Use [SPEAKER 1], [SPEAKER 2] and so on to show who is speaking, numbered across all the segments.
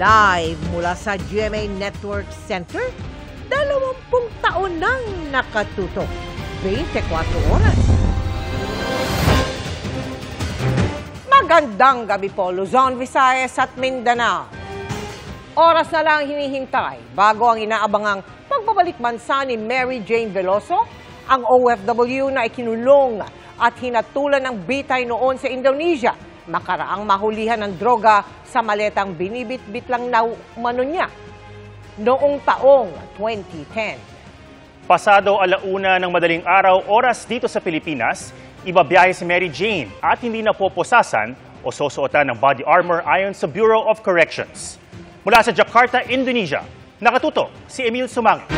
[SPEAKER 1] Live mula sa GMA Network Center, 20 taon nang nakatutok. 24 oras. Magandang gabi po, Luzon, Visayas at Mindanao. Oras na lang hinihintay bago ang inaabangang pagbabalik bansa ni Mary Jane Veloso, ang OFW na ikinulong at hinatulan ng bitay noon sa Indonesia makaraang mahulihan ng droga sa maletang binibit-bit lang na umano niya noong taong 2010.
[SPEAKER 2] Pasado 1:00 ng madaling araw oras dito sa Pilipinas, ibabiyahe si Mary Jane at hindi na poposasan o susuotan ng body armor ayon sa Bureau of Corrections. Mula sa Jakarta, Indonesia, nakatutok si Emil Sumang.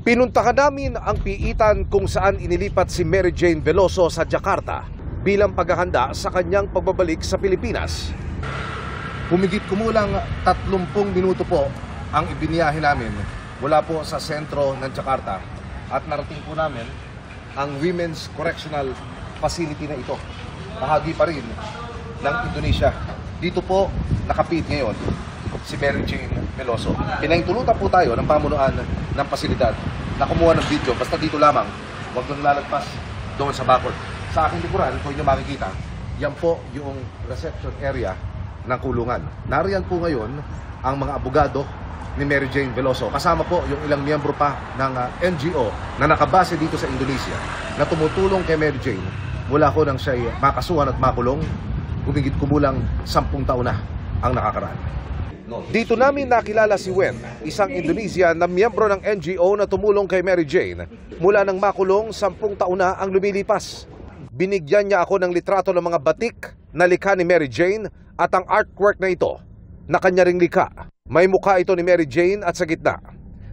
[SPEAKER 3] Pinuntahan namin ang piitan kung saan inilipat si Mary Jane Veloso sa Jakarta bilang paghahanda sa kanyang pagbabalik sa Pilipinas. Humigit kumulang 30 minuto po ang ibiniyahe namin mula po sa sentro ng Jakarta at narating po namin ang Women's Correctional Facility na ito. Bahagi pa rin ng Indonesia. Dito po nakapit ngayon si Mary Jane Veloso. Pinahintulutan po tayo ng pamunuan ng pasilidad na kumuha ng video. Basta dito lamang, huwag nang lalagpas doon sa bakod. Sa aking likuran, kung inyo makikita, yan po yung reception area ng kulungan. Nariyan po ngayon ang mga abogado ni Mary Jane Veloso. Kasama po yung ilang miyembro pa ng NGO na nakabase dito sa Indonesia na tumutulong kay Mary Jane mula ko nang siya'y makasuhan at makulong. Humigit kumulang 10 taon na ang nakakaraan. Dito namin nakilala si Wen, isang Indonesian na miyembro ng NGO na tumulong kay Mary Jane mula nang makulong 10 taon na ang lumilipas. Binigyan niya ako ng litrato ng mga batik na likha ni Mary Jane at ang artwork na ito na kanya ring likha. May mukha ito ni Mary Jane at sa gitna,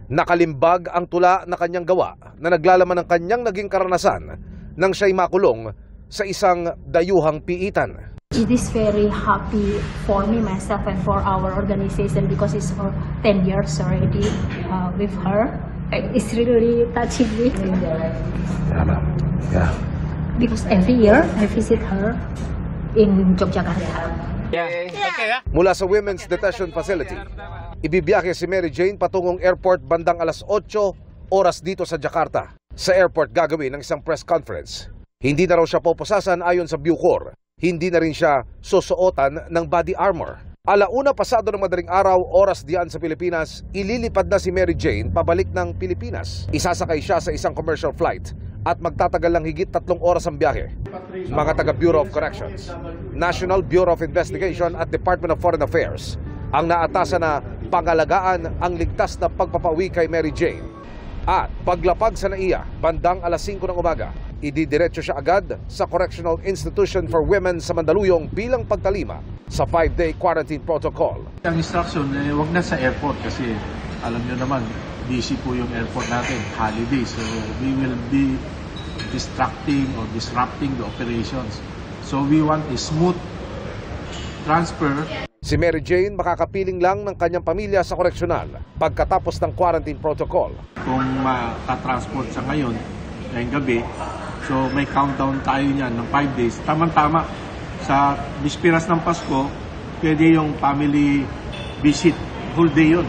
[SPEAKER 3] nakalimbag ang tula na kanyang gawa na naglalaman ng kanyang naging karanasan nang siya'y makulong sa isang dayuhang piitan.
[SPEAKER 4] It is very happy for me, myself, and for our organization because it's for 10 years already with her. It's really touching me.
[SPEAKER 3] Yeah.
[SPEAKER 4] Because every year I visit her in Yogyakarta.
[SPEAKER 3] Mula sa Women's Detention Facility, ibibiyahe si Mary Jane patungong airport bandang 8:00 oras dito sa Jakarta. Sa airport gagawin ng isang press conference. Hindi na raw siya poposasan ayon sa Bucor. Hindi na rin siya susuotan ng body armor. 1:00 pasado ng madaling araw oras diyan sa Pilipinas, ililipad na si Mary Jane pabalik ng Pilipinas. Isasakay siya sa isang commercial flight at magtatagal lang higit 3 oras ang biyahe. Mga taga Bureau of Corrections, National Bureau of Investigation at Department of Foreign Affairs ang naatasan na pangalagaan ang ligtas na pagpapauwi kay Mary Jane. At paglapag sa NAIA, bandang 5:00 ng umaga, ididiretso siya agad sa Correctional Institution for Women sa Mandaluyong bilang pagtalima sa 5-day quarantine protocol.
[SPEAKER 5] Ang instruction, wag na sa airport kasi alam nyo naman, busy po yung airport natin, holiday. So we will be distracting or disrupting the operations. So we want a smooth transfer.
[SPEAKER 3] Si Mary Jane makakapiling lang ng kanyang pamilya sa koreksyonal pagkatapos ng quarantine protocol.
[SPEAKER 5] Kung makatransport sa ngayong gabi, so may countdown tayo niyan ng 5 days. Tama-tama, sa bispiras ng Pasko, pwede yung family visit, whole day yun.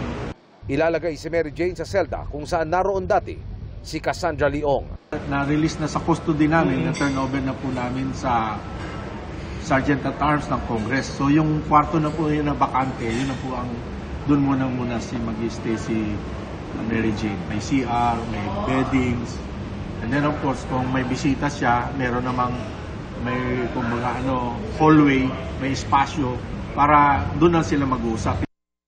[SPEAKER 3] Ilalagay si Mary Jane sa selda kung saan naroon dati si Cassandra Leong.
[SPEAKER 5] Na-release na sa custody namin, na-turnover na po namin sa Sergeant at Arms ng Congress. So yung kwarto na po yun na bakante, yun na po ang doon muna si mag-stay si Mary Jane. May CR, may beddings, and then of course kung may bisita siya, meron namang may kumbaga hallway, may espasyo para doon na sila mag-uusap.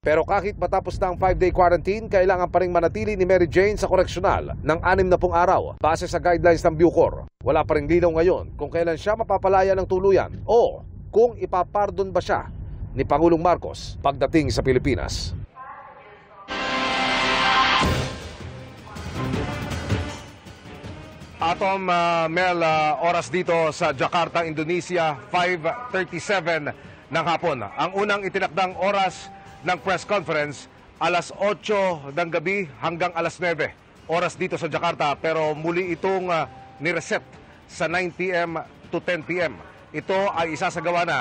[SPEAKER 3] Pero kahit matapos na ang 5-day quarantine, kailangan pa rin manatili ni Mary Jane sa koreksyonal ng 60 araw base sa guidelines ng Bucor. Wala pa rin linaw ngayon kung kailan siya mapapalaya ng tuluyan o kung ipapardon ba siya ni Pangulong Marcos pagdating sa Pilipinas. Atom Mel, oras dito sa Jakarta, Indonesia, 5:37 ng hapon. Ang unang itinakdang oras ng press conference, 8:00 ng gabi hanggang 9:00 oras dito sa Jakarta, pero muli itong nireset sa 9 p.m. to 10 p.m. Ito ay isasagawa na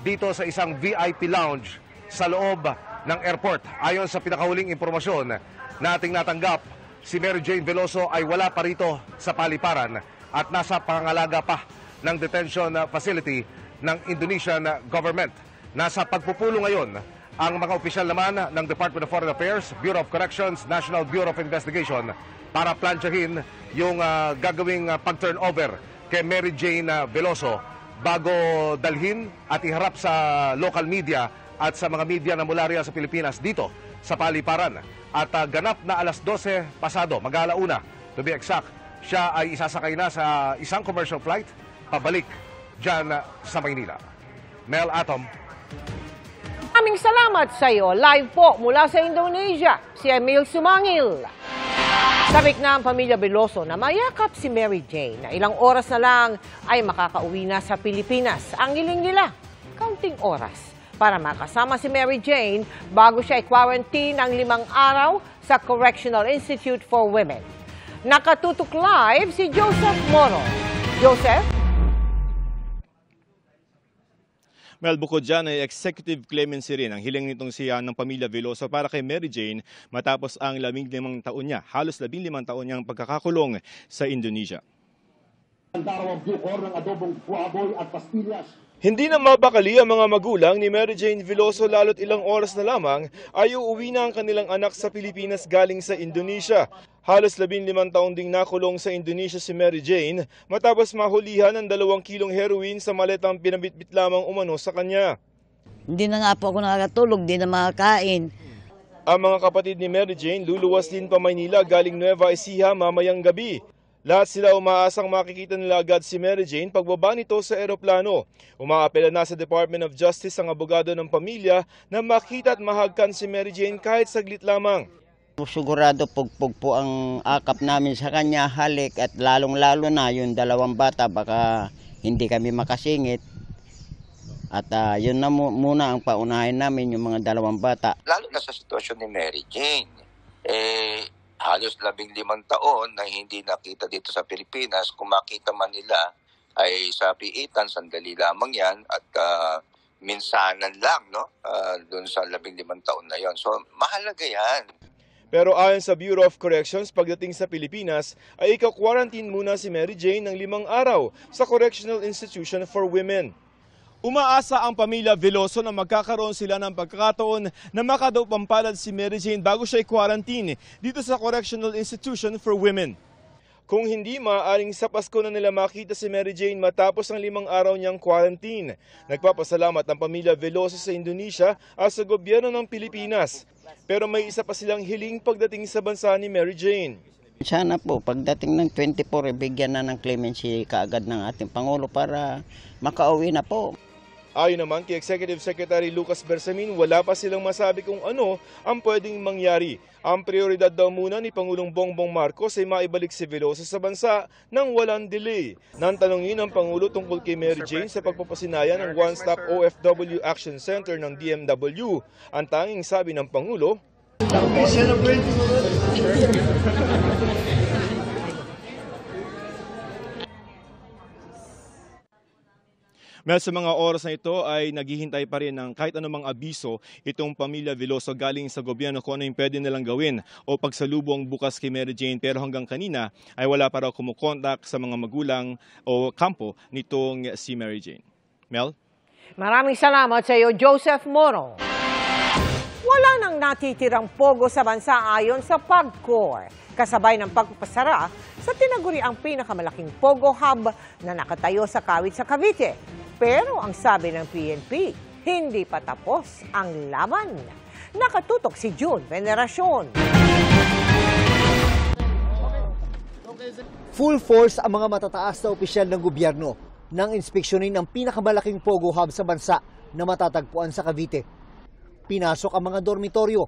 [SPEAKER 3] dito sa isang VIP lounge sa loob ng airport. Ayon sa pinakahuling impormasyon na ating natanggap, si Mary Jane Veloso ay wala pa rito sa paliparan at nasa pangangalaga pa ng detention facility ng Indonesian government. Nasa pagpupulo ngayon ang mga opisyal naman ng Department of Foreign Affairs, Bureau of Corrections, National Bureau of Investigation para plansyahin yung gagawing pag-turnover kay Mary Jane Veloso bago dalhin at iharap sa local media at sa mga media na mula riyan sa Pilipinas dito sa paliparan. At ganap na alas 12 pasado, mag-alauna to be exact, siya ay isasakay na sa isang commercial flight pabalik dyan sa Maynila. Mel Atom.
[SPEAKER 1] Maraming salamat sa iyo. Live po mula sa Indonesia, si Emil Sumangil. Sabik na ang pamilya Veloso na mayakap si Mary Jane na ilang oras na lang ay makakauwi na sa Pilipinas. Ang hiling nila, kaunting oras para makasama si Mary Jane bago siya i-quarantine ng 5 araw sa Correctional Institute for Women. Nakatutok live si Joseph Moro. Joseph?
[SPEAKER 6] Mel, bukod dyan ay executive clemency rin ang hiling nitong siya ng pamilya Veloso para kay Mary Jane matapos ang 15 taon niya, halos 15 taon niyang pagkakakulong sa Indonesia. Hindi na mapakali ang mga magulang ni Mary Jane Veloso lalo't ilang oras na lamang ay uuwi na ang kanilang anak sa Pilipinas galing sa Indonesia. Halos 15 taon ding nakulong sa Indonesia si Mary Jane matapos mahulihan ng 2 kilong heroin sa maletang pinabitbit lamang umano sa kanya.
[SPEAKER 7] Hindi na nga po ako nakakatulog, hindi na makakain.
[SPEAKER 6] Ang mga kapatid ni Mary Jane luluwas din pa Maynila galing Nueva Ecija mamayang gabi. Lahat sila umaasang makikita nila agad si Mary Jane pagbaba nito sa eroplano. Umaapela na sa Department of Justice ang abogado ng pamilya na makita at mahagkan si Mary Jane kahit saglit lamang.
[SPEAKER 7] Sigurado pugpug po ang akap namin sa kanya, halik at lalong-lalo na yung 2 bata baka hindi kami makasingit. At yun na muna ang paunahin namin, yung mga 2 bata.
[SPEAKER 8] Lalo na sa sitwasyon ni Mary Jane, halos 15 taon na hindi nakita dito sa Pilipinas. Kung makita man nila ay sa piitan, sandali lamang yan at minsanan lang, no? Doon sa 15 taon na yon. So mahalaga yan.
[SPEAKER 6] Pero ayon sa Bureau of Corrections, pagdating sa Pilipinas ay ika-quarantine muna si Mary Jane ng 5 araw sa Correctional Institution for Women. Umaasa ang pamilya Veloso na magkakaroon sila ng pagkakataon na makadaw pampalad si Mary Jane bago siya i-quarantine dito sa Correctional Institution for Women. Kung hindi, maaaring sa Pasko na nila makita si Mary Jane matapos ang 5 araw niyang quarantine. Nagpapasalamat ang pamilya Veloso sa Indonesia at sa gobyerno ng Pilipinas. Pero may isa pa silang hiling pagdating sa bansa ni Mary Jane.
[SPEAKER 7] Sana po pagdating ng 24, bigyan na ng clemency kaagad ng ating Pangulo para makauwi na po.
[SPEAKER 6] Ayon naman kay Executive Secretary Lucas Bersamin, wala pa silang masabi kung ano ang pwedeng mangyari. Ang prioridad daw muna ni Pangulong Bongbong Marcos ay maibalik si Veloso sa bansa nang walang delay. Nang tanongin ng Pangulo tungkol kay Mary Jane sa pagpapasinaya ng One-Stop OFW Action Center ng DMW, ang tanging sabi ng Pangulo, Mel, sa mga oras na ito ay naghihintay pa rin ng kahit anumang abiso itong pamilya Veloso galing sa gobyerno kung ano yung pwede nilang gawin o pagsalubong bukas kay Mary Jane, pero hanggang kanina ay wala pa raw kumukontak sa mga magulang o kampo nitong si Mary Jane. Mel?
[SPEAKER 1] Maraming salamat sa iyo, Joseph Moro. Wala nang natitirang pogo sa bansa ayon sa PAGCOR, kasabay ng pagpapasara sa tinaguriang pinakamalaking pogo hub na nakatayo sa Kawit sa Cavite. Pero ang sabi ng PNP, hindi pa tapos ang laban. Nakatutok si June Veneracion.
[SPEAKER 9] Full force ang mga matataas na opisyal ng gobyerno nang inspeksyonin ang pinakamalaking pogo hub sa bansa na matatagpuan sa Cavite. Pinasok ang mga dormitoryo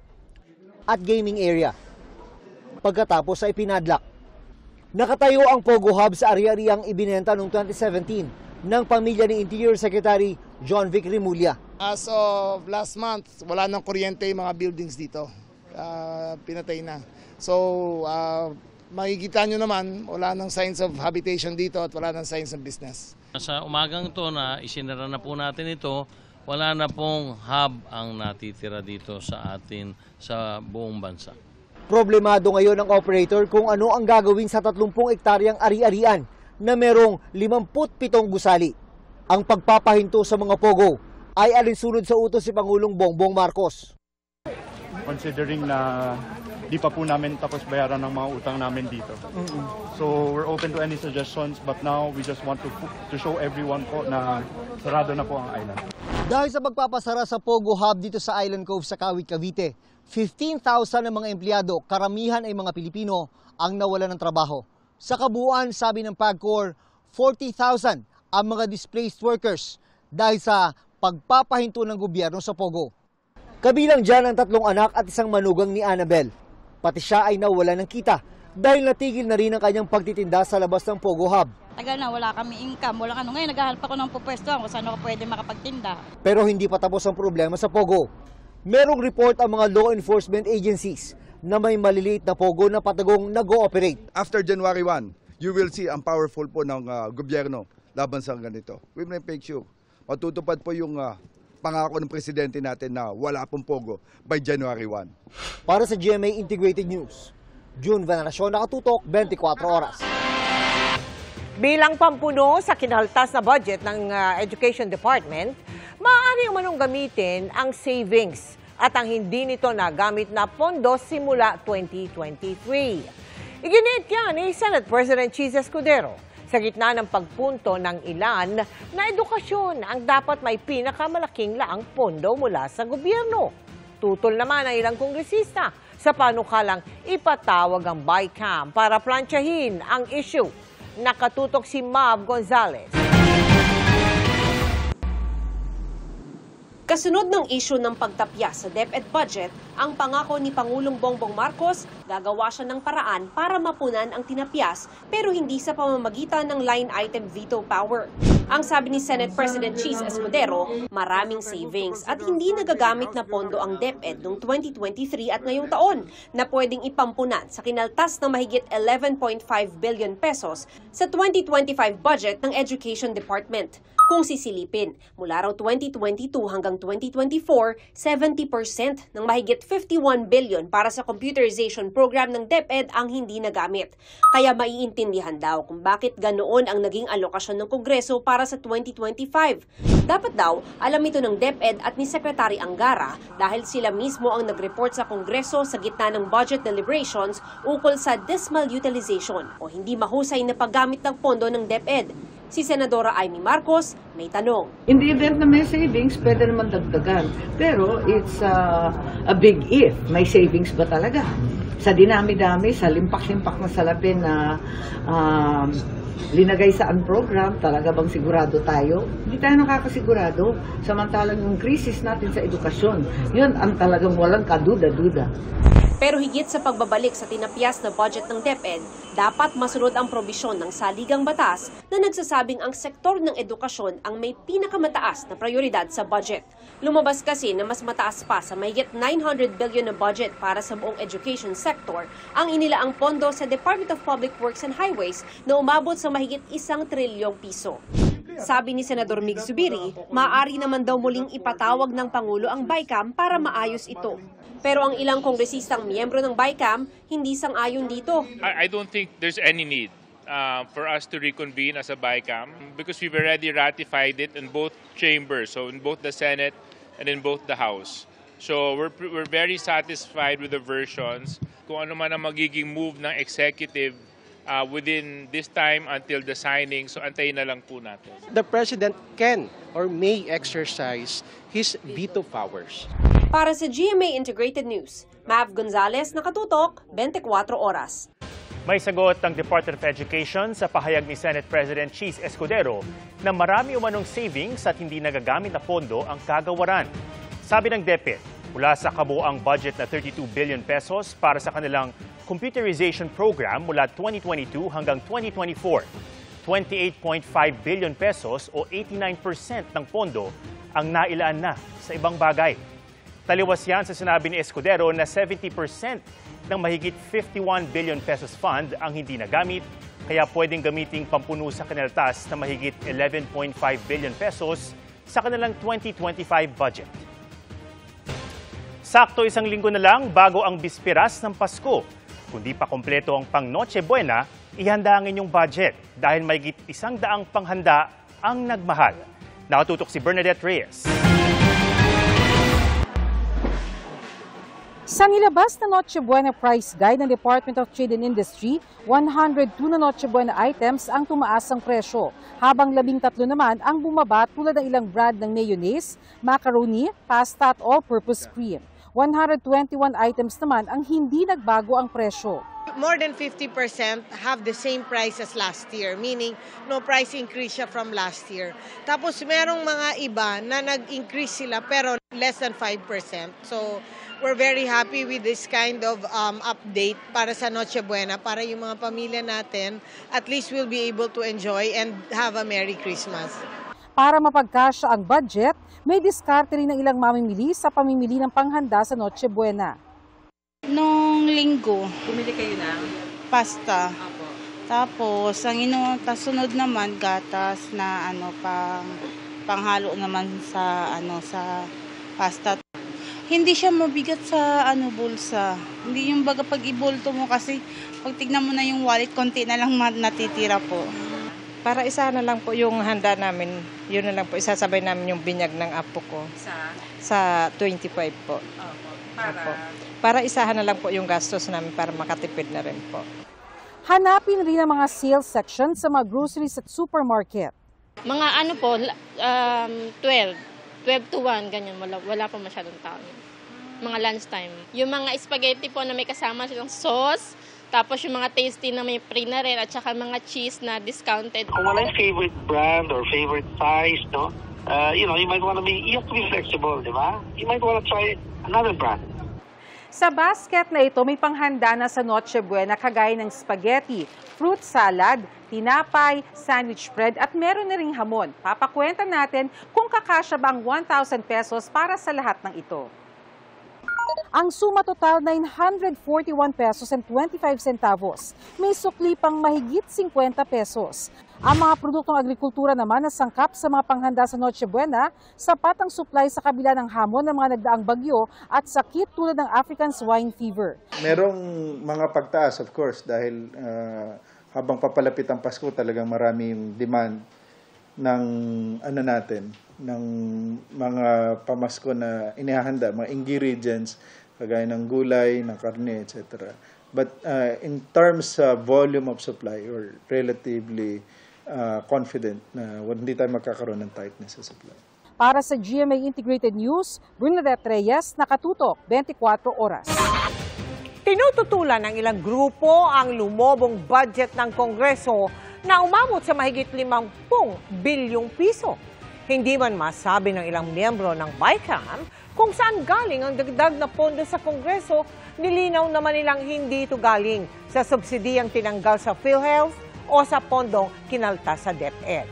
[SPEAKER 9] at gaming area. Pagkatapos ay pinadlock. Nakatayo ang Pogo Hub sa ari-ariang ibinenta noong 2017 ng pamilya ni Interior Secretary John Vic Rimulya.
[SPEAKER 10] As of last month, wala nang kuryente yung mga buildings dito. Pinatay na. So, makikita nyo naman, wala nang signs of habitation dito at wala nang signs of business.
[SPEAKER 11] Sa umagang ito na isinara na po natin ito, wala na pong hub ang natitira dito sa atin sa buong bansa.
[SPEAKER 9] Problemado ngayon ang operator kung ano ang gagawin sa 30 ektaryang ari-arian na merong 57 gusali. Ang pagpapahinto sa mga pogo ay alinsunod sa utos si Pangulong Bongbong Marcos.
[SPEAKER 12] Considering na di pa po namin tapos bayaran ng mga utang namin dito. So we're open to any suggestions, but now we just want to show everyone po na sarado na po ang island.
[SPEAKER 9] Dahil sa pagpapasara sa Pogo Hub dito sa Island Cove sa Kawit, Cavite, 15,000 ng mga empleyado, karamihan ay mga Pilipino, ang nawalan ng trabaho. Sa kabuuan, sabi ng PAGCOR, 40,000 ang mga displaced workers dahil sa pagpapahinto ng gobyerno sa Pogo. Kabilang dyan ang 3 anak at isang manugang ni Annabel. Pati siya ay nawalan ng kita dahil natigil na rin ang kanyang pagtitinda sa labas ng Pogo Hub.
[SPEAKER 13] Tagal na, wala kami income, walang ano. Ngayon, naghahanap ako ng pupwestuhan kung saan ako pwede makapagtinda.
[SPEAKER 9] Pero hindi pa tapos ang problema sa Pogo. Merong report ang mga law enforcement agencies na may maliliit na Pogo na patagong nag-ooperate.
[SPEAKER 14] After January 1, you will see ang powerful po ng gobyerno laban sa ganito. We may make sure matutupad po yung pangako ng presidente natin na wala pong Pogo by January 1.
[SPEAKER 9] Para sa GMA Integrated News, June Veneracion, nakatutok 24 oras.
[SPEAKER 1] Bilang pampuno sa kinaltas na budget ng Education Department, maaari umanong gamitin ang savings at ang hindi nito nagamit na pondo simula 2023. Iginit yan ni Senate President Cheese Escudero sa gitna ng pagpunto ng ilan na edukasyon ang dapat may pinakamalaking laang pondo mula sa gobyerno. Tutol naman ang ilang kongresista sa panukalang ipatawag ang BICAM para plantsahin ang issue. Nakatutok si Mav Gonzalez.
[SPEAKER 15] Kasunod ng issue ng pagtapya sa DepEd budget, ang pangako ni Pangulong Bongbong Marcos, gagawa siya ng paraan para mapunan ang tinapyas pero hindi sa pamamagitan ng line item veto power. Ang sabi ni Senate President Cheese Escudero, maraming savings at hindi nagagamit na pondo ang DepEd noong 2023 at ngayong taon na pwedeng ipampunan sa kinaltas na mahigit 11.5 billion pesos sa 2025 budget ng Education Department. Kung sisilipin, mula raw 2022 hanggang 2024, 70% ng mahigit 51 billion para sa computerization program ng DepEd ang hindi nagamit. Kaya maiintindihan daw kung bakit ganoon ang naging alokasyon ng Kongreso para sa 2025. Dapat daw, alam ito ng DepEd at ni Secretary Angara dahil sila mismo ang nag-report sa Kongreso sa gitna ng budget deliberations ukol sa dismal utilization o hindi mahusay na paggamit ng pondo ng DepEd. Si Senadora Amy Marcos may tanong.
[SPEAKER 16] In the event na may savings, pwede naman dagdagan. Pero it's a big if. May savings ba talaga? Sa dinami-dami, sa limpak-limpak na salapin na linagay sa program, talaga bang sigurado tayo? Hindi tayo nakakasigurado. Samantalang yung krisis natin sa edukasyon, yun ang talagang walang kaduda-duda.
[SPEAKER 15] Pero higit sa pagbabalik sa tinapyas na budget ng DepEd, dapat masunod ang probisyon ng saligang batas na nagsasabing ang sektor ng edukasyon ang may pinakamataas na prioridad sa budget. Lumabas kasi na mas mataas pa sa mahigit 900 billion na budget para sa buong education sector ang inilaang pondo sa Department of Public Works and Highways na umabot sa mahigit 1 trilyong piso. Sabi ni Senador Mig Zubiri, maaari naman daw muling ipatawag ng Pangulo ang BICAM para maayos ito. Pero ang ilang kongresistang miyembro ng BICAM hindi sang-ayon dito.
[SPEAKER 17] I don't think there's any need for us to reconvene as a BICAM because we've already ratified it in both chambers, so in both the Senate and in both the House. So we're very satisfied with the versions. Kung ano man ang magiging move ng executive within this time until the signing, so antayin na lang po natin.
[SPEAKER 18] The President can or may exercise his veto powers.
[SPEAKER 15] Para sa GMA Integrated News, Mav Gonzalez, nakatutok, 24 oras.
[SPEAKER 2] May sagot ang Department of Education sa pahayag ni Senate President Cheese Escudero na marami umanong savings at hindi nagagamit na pondo ang kagawaran. Sabi ng DepEd, mula sa kabuuang budget na 32 billion pesos para sa kanilang computerization program mula 2022 hanggang 2024, 28.5 billion pesos o 89% ng pondo ang nailaan na sa ibang bagay. Taliwas yan sa sinabi ni Escudero na 70% ng mahigit 51 billion pesos fund ang hindi nagamit, kaya pwedeng gamiting pampuno sa kinaltas na mahigit 11.5 billion pesos sa kanilang 2025 budget. Sakto isang linggo na lang bago ang bispiras ng Pasko. Kung di pa kompleto ang pang Noche Buena, ihanda ang inyong budget dahil may 100 panghanda ang nagmahal. Nakatutok si Bernadette Reyes.
[SPEAKER 19] Sa nilabas na Noche Buena Price Guide ng Department of Trade and Industry, 102 na Noche Buena items ang tumaas ang presyo, habang 13 naman ang bumaba tulad ng ilang brand ng mayonnaise, macaroni, pasta at all-purpose cream. 121 items naman ang hindi nagbago ang presyo.
[SPEAKER 20] More than 50% have the same price as last year, meaning no price increase siya from last year. Tapos merong mga iba na nag-increase sila pero less than 5%. So we're very happy with this kind of update para sa Noche Buena, para yung mga pamilya natin, at least we'll be able to enjoy and have a Merry Christmas.
[SPEAKER 19] Para mapagkasya ang budget, may diskarte rin ng ilang mamimili sa pamimili ng panghanda sa Noche Buena.
[SPEAKER 13] Nung linggo,
[SPEAKER 1] Bumili kayo ng
[SPEAKER 13] pasta. Tapos, sunod naman gatas na panghalo naman sa sa pasta. Hindi siya mabigat sa bulsa. Hindi yung baga pag ibulto mo kasi pag tignan mo na yung wallet, konti na lang natitira po.
[SPEAKER 20] Para isa na lang po yung handa namin, yun na lang po, isasabay namin yung binyag ng apo ko. Sa 25 po. Para isahan na lang po yung gastos namin para makatipid na rin po.
[SPEAKER 19] Hanapin rin ang mga sales section sa mga groceries at supermarket.
[SPEAKER 21] Mga 12 to 1, ganyan, wala pa masyadong tao. Mga lunchtime. Yung mga spaghetti po na may kasama silang sauce, tapos yung mga tasty na may free na rin, at saka mga cheese na discounted.
[SPEAKER 22] Kung wala yung favorite brand or favorite size, no? You might want to you have to be flexible, di ba? You might want to try another brand.
[SPEAKER 19] Sa basket na ito, may panghanda na sa Noche Buena kagaya ng spaghetti, fruit salad, tinapay, sandwich bread at meron na ring hamon. Papakwenta natin kung kakasya ba ang 1,000 pesos para sa lahat ng ito. Ang suma total 941 pesos and 25 centavos. May sukli pang mahigit 50 pesos. Ang mga produktong agrikultura naman na sangkap sa mga panghanda sa Noche Buena, sapat ang supply sa kabila ng hamon ng mga nagdaang bagyo at sakit tulad ng African swine fever.
[SPEAKER 23] Merong mga pagtaas of course dahil habang papalapit ang Pasko talagang marami yung demand ng ng mga pamasko na inihahanda, mga ingredients, kagaya ng gulay, ng karne, etc. But in terms of volume of supply, we're relatively confident na hindi tayo magkakaroon ng tightness sa supply.
[SPEAKER 19] Para sa GMA Integrated News, Bernadette Reyes, nakatutok 24 oras.
[SPEAKER 1] Tinututulan ng ilang grupo ang lumobong budget ng Kongreso na umabot sa mahigit 50 bilyong piso. Hindi man masabi ng ilang miyembro ng BICAM kung saan galing ang dagdag na pondo sa Kongreso, nilinaw naman nilang hindi ito galing sa subsidiyang tinanggal sa PhilHealth o sa pondong kinalta sa DepEd.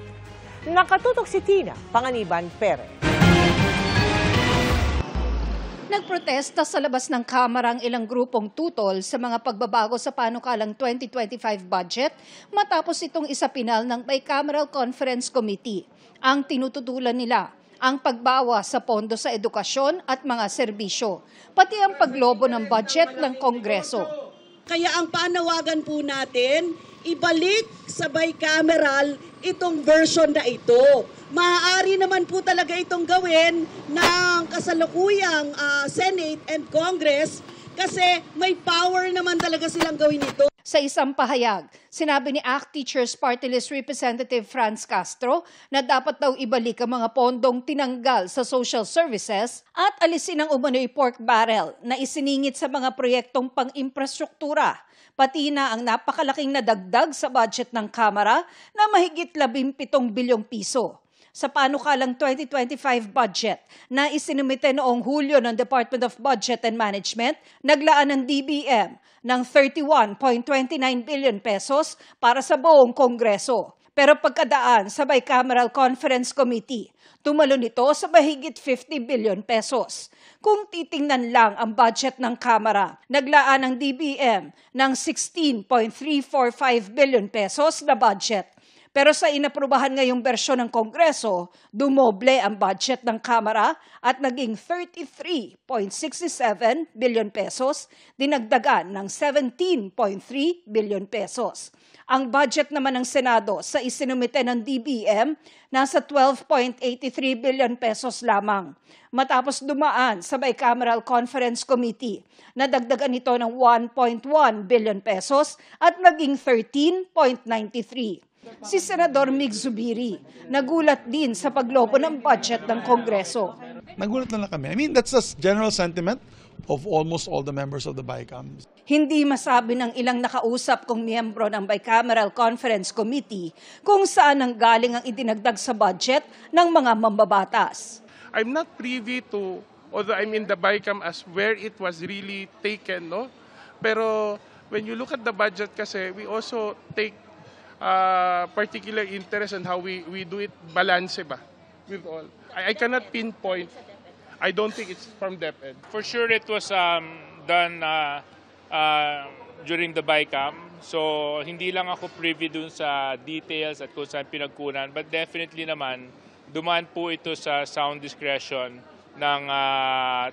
[SPEAKER 1] Nakatutok si Tina Panganiban Perez.
[SPEAKER 24] Nagprotesta sa labas ng Kamara ang ilang grupong tutol sa mga pagbabago sa panukalang 2025 budget matapos itong isapinal ng Bicameral Conference Committee. Ang tinututulan nila ang pagbawa sa pondo sa edukasyon at mga serbisyo, pati ang paglobo ng budget ng Kongreso.
[SPEAKER 25] Kaya ang panawagan po natin, ibalik sa bicameral itong version na ito. Maaari naman po talaga itong gawin ng kasalukuyang Senate and Congress kasi may power naman talaga silang gawin ito.
[SPEAKER 24] Sa isang pahayag, sinabi ni ACT Teachers Party List Representative Franz Castro na dapat daw ibalik ang mga pondong tinanggal sa social services at alisin ang umano'y pork barrel na isiningit sa mga proyektong pang-infrastruktura, pati na ang napakalaking nadagdag sa budget ng Kamara na mahigit 17 bilyong piso. Sa panukalang 2025 budget na isinumite noong Hulyo ng Department of Budget and Management, naglaan ng DBM ng 31.29 billion pesos para sa buong Kongreso. Pero pagkadaan sa Bicameral Conference Committee, tumalon ito sa mahigit 50 billion pesos. Kung titingnan lang ang budget ng Kamara, naglaan ng DBM ng 16.345 billion pesos na budget. Pero sa inaprubahan ngayong bersyon ng Kongreso, dumoble ang budget ng Kamara at naging 33.67 billion pesos, dinagdagan ng 17.3 billion pesos. Ang budget naman ng Senado sa isinumite ng DBM nasa 12.83 billion pesos lamang. Matapos dumaan sa Bicameral Conference Committee, nadagdagan ito ng 1.1 billion pesos at naging 13.93. Si Senador Mig Zubiri, nagulat din sa paglobo ng budget ng Kongreso.
[SPEAKER 3] Nagulat na lang kami. I mean, that's the general sentiment of almost all the members of the BICAM.
[SPEAKER 24] Hindi masabi ng ilang nakausap kong miyembro ng Bicameral Conference Committee kung saan ang galing ang idinagdag sa budget ng mga mambabatas.
[SPEAKER 4] I'm not privy to, although I'm in the BICAM, as where it was really taken, no? Pero when you look at the budget kasi, we also take particular interest in how we do it, balance ba, with all. I cannot pinpoint. I don't think it's from DepEd.
[SPEAKER 17] For sure, it was done during the BICAM. So, hindi lang ako privy dun sa details at kung saan pinagkunan. But definitely naman, dumaan po ito sa sound discretion ng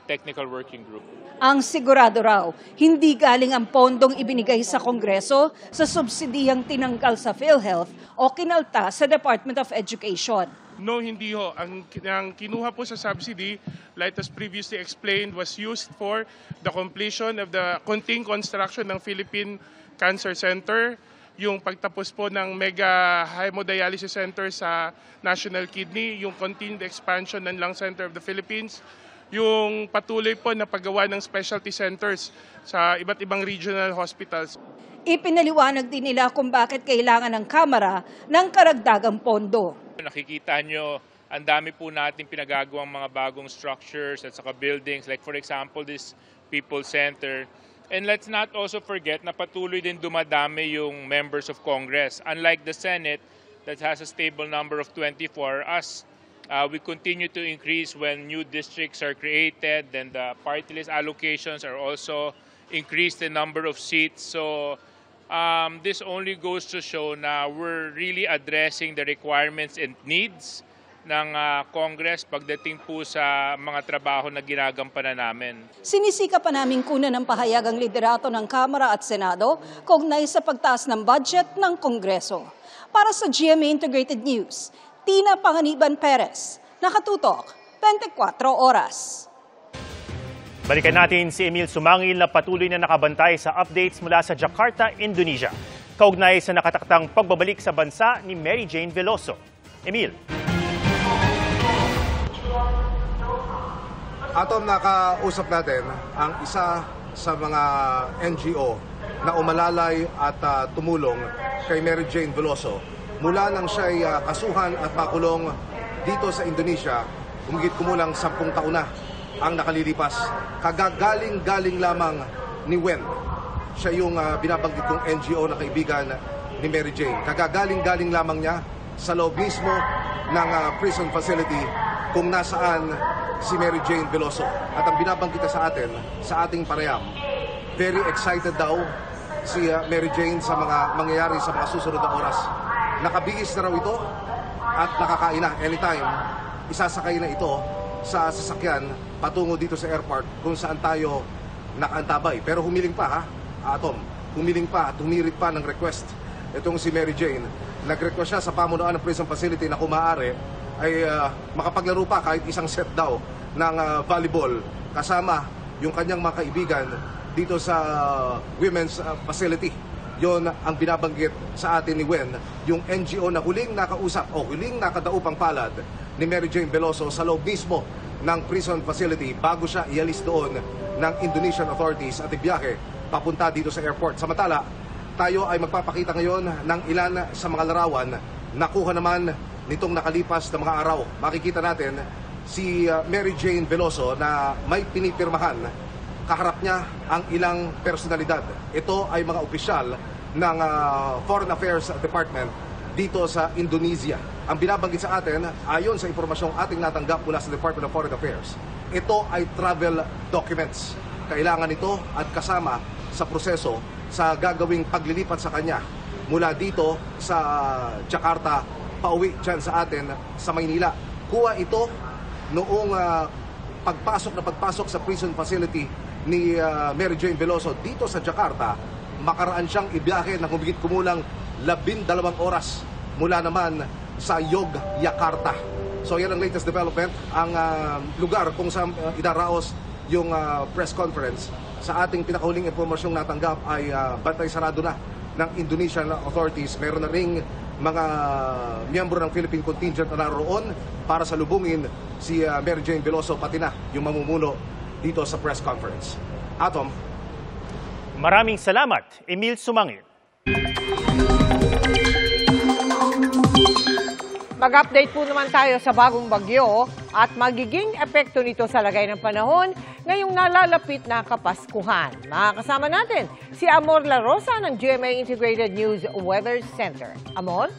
[SPEAKER 17] technical working group.
[SPEAKER 24] Ang sigurado raw, hindi galing ang pondong ibinigay sa Kongreso sa subsidiyang tinanggal sa PhilHealth o kinalta sa Department of Education.
[SPEAKER 4] No, hindi ho. Ang kinuha po sa subsidy, like as previously explained, was used for the completion of the continuing construction ng Philippine Cancer Center, yung pagtapos po ng mega hemodialysis center sa National Kidney, yung continued expansion ng Lung Center of the Philippines, yung patuloy po na paggawa ng specialty centers sa iba't ibang regional hospitals.
[SPEAKER 24] Ipinaliwanag din nila kung bakit kailangan ng Kamara ng karagdagang pondo.
[SPEAKER 17] Nakikita nyo, ang dami po natin pinagagawang mga bagong structures at saka buildings, like for example this People's Center. And let's not also forget na patuloy din dumadami yung members of Congress. Unlike the Senate that has a stable number of 24, us we continue to increase when new districts are created, then the party list allocations are also increased the number of seats. So this only goes to show na we're really addressing the requirements and needs ng Congress pagdating po sa mga trabaho na ginagampanan namin.
[SPEAKER 24] Sinisika pa namin kunan ng pahayag ang liderato ng Kamara at Senado kaugnay sa pagtaas ng budget ng Kongreso. Para sa GMA Integrated News, Tina Panganiban Perez, nakatutok, 24 oras.
[SPEAKER 2] Balikan natin si Emil Sumangil na patuloy na nakabantay sa updates mula sa Jakarta, Indonesia. Kaugnay sa nakataktang pagbabalik sa bansa ni Mary Jane Veloso. Emil.
[SPEAKER 5] Atom, nakausap natin ang isa sa mga NGO na umalalay at tumulong kay Mary Jane Veloso mula nang siya'y kasuhan at makulong dito sa Indonesia. Umigit kumulang 10 taon na ang nakalilipas. Kagagaling-galing lamang ni Wen. Siya yung binabanggit kong NGO na kaibigan ni Mary Jane. Kagagaling-galing lamang niya sa loob mismo ng prison facility kung nasaan si Mary Jane Veloso. At ang binabanggit sa atin, sa ating panayam, very excited daw si Mary Jane sa mga mangyayari sa mga susunod na oras. Nakabihis na raw ito at nakakain na anytime. Isasakay na ito sa sasakyan patungo dito sa airport kung saan tayo nakaantabay. Pero humiling pa Atom, humiling pa at humirit pa ng request itong si Mary Jane. Nag-request siya sa pamunuan ng prison facility na kung maaari ay makapaglaro pa kahit isang set daw ng volleyball kasama yung kanyang mga kaibigan dito sa women's facility. Yon ang binabanggit sa atin ni Wen, yung NGO na huling nakausap o huling nakadaupang palad ni Mary Jane Veloso sa loob mismo ng prison facility bago siya ialis doon ng Indonesian authorities at ibiyahe papunta dito sa airport. Samantala, tayo ay magpapakita ngayon ng ilan sa mga larawan nakuha naman nitong nakalipas na mga araw. Makikita natin si Mary Jane Veloso na may pinipirmahan. Kaharap niya ang ilang personalidad. Ito ay mga opisyal ng Foreign Affairs Department dito sa Indonesia. Ang binabanggit sa atin, ayon sa impormasyong ating natanggap mula sa Department of Foreign Affairs, ito ay travel documents. Kailangan ito at kasama sa proseso sa gagawing paglilipat sa kanya mula dito sa Jakarta pauwi dyan sa atin sa Maynila. Kuha ito noong pagpasok sa prison facility ni Mary Jane Veloso dito sa Jakarta. Makaraan siyang ibiyahe na humigit kumulang 12 oras mula naman sa Yogyakarta. So yan ang latest development. Ang lugar kung saan idaraos yung press conference, sa ating pinakahuling impormasyong natanggap ay bantay sarado na ng Indonesian authorities. Meron na ring mga miyembro ng Philippine contingent na naroon para salubungin si Mary Jane Veloso, pati na yung mamumuno dito sa press conference. Atom.
[SPEAKER 2] Maraming salamat, Emil Sumangil.
[SPEAKER 1] Mag-update po naman tayo sa bagong bagyo at magiging epekto nito sa lagay ng panahon ngayong nalalapit na Kapaskuhan. Makakasama natin si Amor La Rosa ng GMA Integrated News Weather Center. Amor?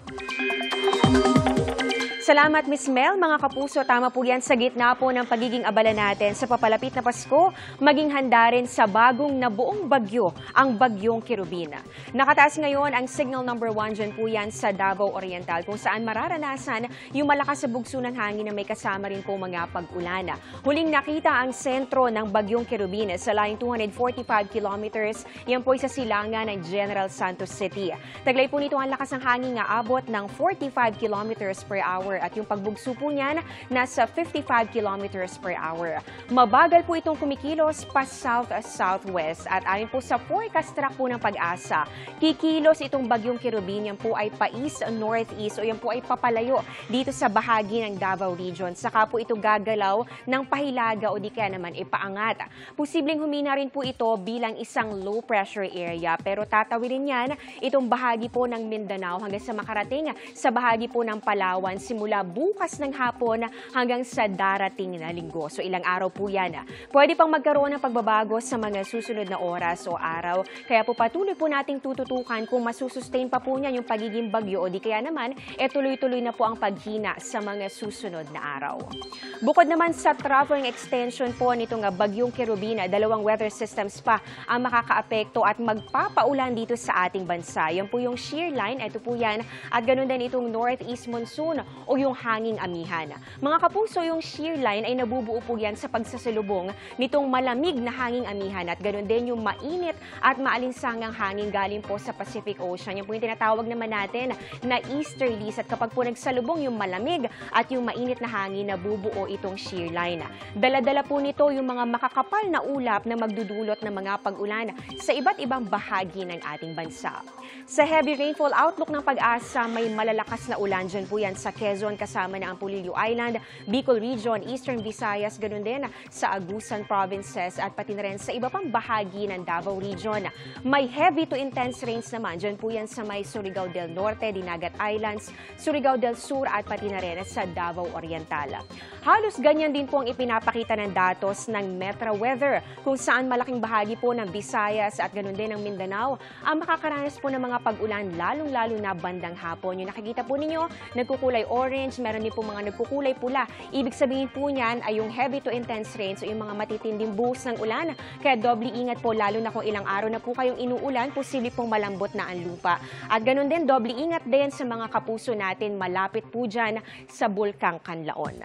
[SPEAKER 6] Salamat, Miss Mel. Mga kapuso, tama po yan, sa gitna po ng pagiging abala natin sa papalapit na Pasko, maging handa rin sa bagong nabuong bagyo, ang Bagyong Kerubina. Nakataas ngayon ang signal number 1 dyan po yan sa Davao Oriental, kung saan mararanasan yung malakas na bugso ng hangin na may kasama rin po mga pag-ulan. Huling nakita ang sentro ng Bagyong Kerubina sa layong 245 kilometers. Yan po sa silangan ng General Santos City. Taglay po nito ang lakas ng hangin nga abot ng 45 kilometers per hour. At yung pagbugso po niyan, nasa 55 kilometers per hour. Mabagal po itong kumikilos pa south-southwest. At ayon po sa forecast track po ng Pag-asa, kikilos itong Bagyong Kerubina, yan po ay pa-east-northeast o yan po ay papalayo dito sa bahagi ng Davao Region. Saka po ito gagalaw ng pahilaga o di kaya naman ipaangat. Posibleng humina rin po ito bilang isang low pressure area, pero tatawirin yan itong bahagi po ng Mindanao hanggang sa makarating sa bahagi po ng Palawan simula bukas ng hapon hanggang sa darating na linggo. So ilang araw po yan. Pwede pang magkaroon ng pagbabago sa mga susunod na oras o araw. Kaya po patuloy po nating tututukan kung masusustain pa po niya yung pagiging bagyo o di kaya naman tuloy-tuloy na po ang paghina sa mga susunod na araw. Bukod naman sa traveling extension po nitong Bagyong Kerubina, 2 weather systems pa ang makakaapekto at magpapaulan dito sa ating bansa. Yan po yung shear line, ito po yan, at ganun din itong northeast monsoon o yung hanging amihan. Mga kapuso, yung shear line ay nabubuo po yan sa pagsasalubong nitong malamig na hanging amihan at ganun din yung mainit at maalinsangang hangin galing po sa Pacific Ocean. Yan po yung tinatawag naman natin na easterlies, at kapag po nagsalubong yung malamig at yung mainit na hangin, nabubuo itong shear line. Dala-dala po nito yung mga makakapal na ulap na magdudulot ng mga pag-ulan sa iba't ibang bahagi ng ating bansa. Sa heavy rainfall outlook ng Pag-asa, may malalakas na ulan dyan po yan sa Quezon kasama na ang Pulilio Island, Bicol Region, Eastern Visayas, ganun din sa Agusan Provinces at pati na rin sa iba pang bahagi ng Davao Region. May heavy to intense rains naman dyan po yan sa may Surigao del Norte, Dinagat Islands, Surigao del Sur at pati na rin sa Davao Oriental. Halos ganyan din po ang ipinapakita ng datos ng Metra Weather, kung saan malaking bahagi po ng Visayas at ganun din ng Mindanao ang makakaranas po ng mga pag-ulan, lalong-lalo na bandang hapon. Yung nakikita po ninyo, nagkukulay orange, meron din po mga nagkukulay pula. Ibig sabihin po niyan ay yung heavy to intense rains o yung mga matitinding buhos ng ulan. Kaya doble ingat po, lalo na kung ilang araw na po kayong inuulan, posible pong malambot na ang lupa. At ganun din, doble ingat din sa mga kapuso natin malapit po dyan sa Bulkang Kanlaon.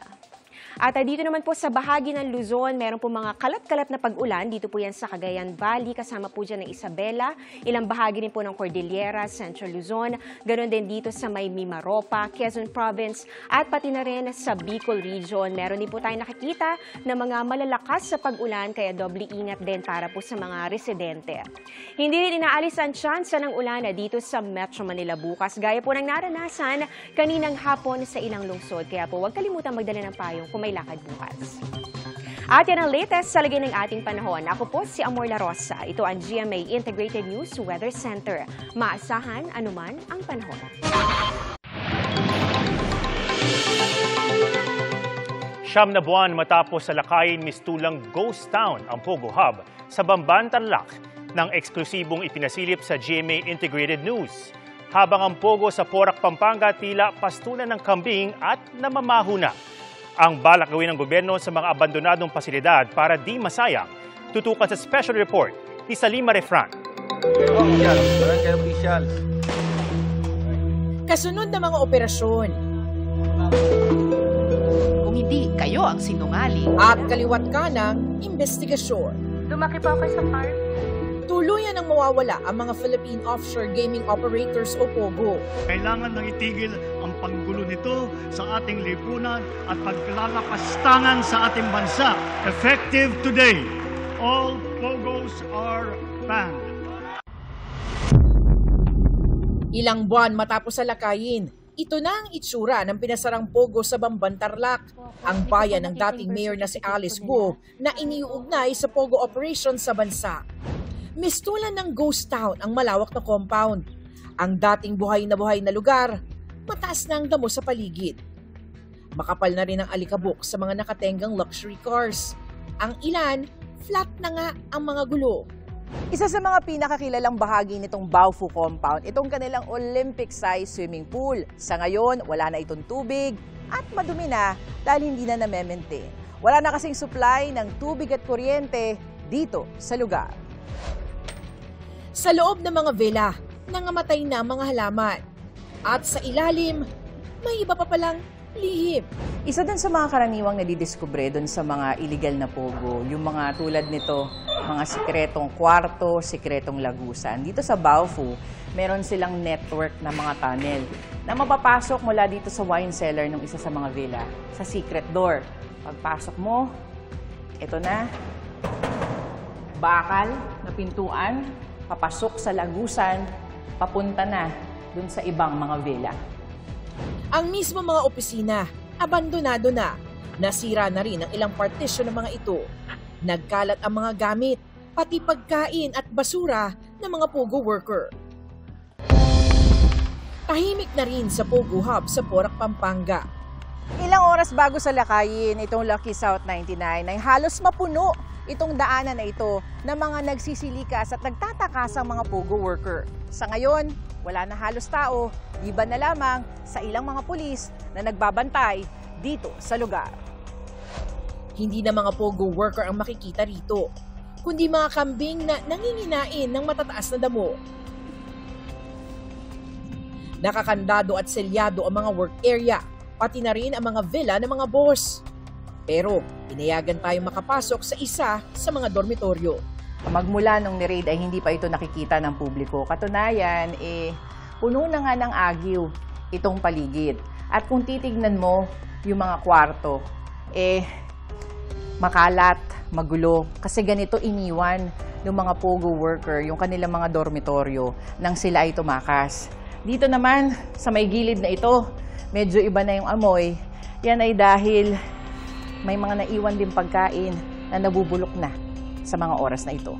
[SPEAKER 6] At dito naman po sa bahagi ng Luzon, meron po mga kalat-kalat na pag-ulan. Dito po yan sa Cagayan Valley, kasama po dyan ng Isabela. Ilang bahagi rin po ng Cordillera, Central Luzon. Ganon din dito sa may Mimaropa, Quezon Province, at pati na rin sa Bicol Region. Meron din po tayong nakikita na mga malalakas sa pag-ulan, kaya doble ingat din para po sa mga residente. Hindi rin inaalis ang tsansa ng ulan dito sa Metro Manila bukas, gaya po ng naranasan kaninang hapon sa ilang lungsod. Kaya po huwag kalimutan magdala ng payong kung may lakad bukas. At yan ang latest sa lagay ng ating panahon. Ako po si Amor La Rosa. Ito ang GMA Integrated News Weather Center. Maasahan anuman ang panahon.
[SPEAKER 2] Siyam na buwan matapos salakayin mistulang ghost town ang Pogo Hub sa Bamban, Tarlac ng eksklusibong ipinasilip sa GMA Integrated News. Habang ang Pogo sa Porac, Pampanga tila pastulan ng kambing at namamaho na. Ang balak gawin ng gobyerno sa mga abandonadong pasilidad para di masayang. Tutukan sa special report ni Salima Refran.
[SPEAKER 7] Kasunod na mga operasyon.
[SPEAKER 8] Kung hindi kayo ang sinungaling.
[SPEAKER 7] At kaliwat kanang investigasyon.
[SPEAKER 8] Lumaki pa ako sa farm.
[SPEAKER 7] Tuluyan ang mawawala ang mga Philippine Offshore Gaming Operators o POGO.
[SPEAKER 10] Kailangan nang itigil ang panggulo nito sa ating lipunan at paglalakastangan sa ating bansa. Effective today, all POGOs are banned.
[SPEAKER 7] Ilang buwan matapos salakayin, ito na ang itsura ng pinasarang POGO sa Bamban, Tarlac, ang bayan ng dating mayor na si Alice Guo na iniuugnay sa POGO operation sa bansa. Mistulan ng ghost town ang malawak na compound. Ang dating buhay na lugar, mataas na ang damo sa paligid. Makapal na rin ang alikabok sa mga nakatenggang luxury cars. Ang ilan, flat na nga ang mga gulo.
[SPEAKER 11] Isa sa mga pinakakilalang bahagi nitong Baofu compound, itong kanilang Olympic-size swimming pool. Sa ngayon, wala na itong tubig at madumi na dahil hindi na na-maintain. Wala na kasing supply ng tubig at kuryente dito sa lugar.
[SPEAKER 7] Sa loob ng mga villa, nangamatay na mga halaman. At sa ilalim, may iba pa palang lihim.
[SPEAKER 11] Isa dun sa mga karaniwang nadidiskubre dun sa mga illegal na POGO, yung mga tulad nito, mga sikretong kwarto, sikretong lagusan. Dito sa Baofu, meron silang network na mga tunnel na mapapasok mula dito sa wine cellar ng isa sa mga villa, sa secret door. Pagpasok mo, ito na, bakal na pintuan, papasok sa lagusan, papunta na dun sa ibang mga villa.
[SPEAKER 7] Ang mismo mga opisina, abandonado na. Nasira na rin ang ilang partisyon ng mga ito. Nagkalat ang mga gamit, pati pagkain at basura ng mga POGO worker. Tahimik na rin sa POGO Hub sa Porac, Pampanga.
[SPEAKER 11] Ilang oras bago salakayin itong Lucky South 99 ay halos mapuno itong daanan na ito ng mga nagsisilikas at nagtatakasang mga POGO worker. Sa ngayon, wala na halos tao, iba na lamang sa ilang mga pulis na nagbabantay dito sa lugar.
[SPEAKER 7] Hindi na mga POGO worker ang makikita rito, kundi mga kambing na nanginginain ng matataas na damo. Nakakandado at selyado ang mga work area, pati na rin ang mga villa ng mga boss. Pero pinayagan tayong makapasok sa isa sa mga dormitoryo.
[SPEAKER 11] Magmula nung ni-raid ay hindi pa ito nakikita ng publiko. Katunayan, puno na nga ng agyo itong paligid. At kung titignan mo yung mga kwarto, makalat, magulo. Kasi ganito iniwan ng mga POGO worker, yung kanilang mga dormitoryo, nang sila ay tumakas. Dito naman, sa may gilid na ito, medyo iba na yung amoy. Yan ay dahil may mga naiwan din pagkain na nabubulok na sa mga oras na ito.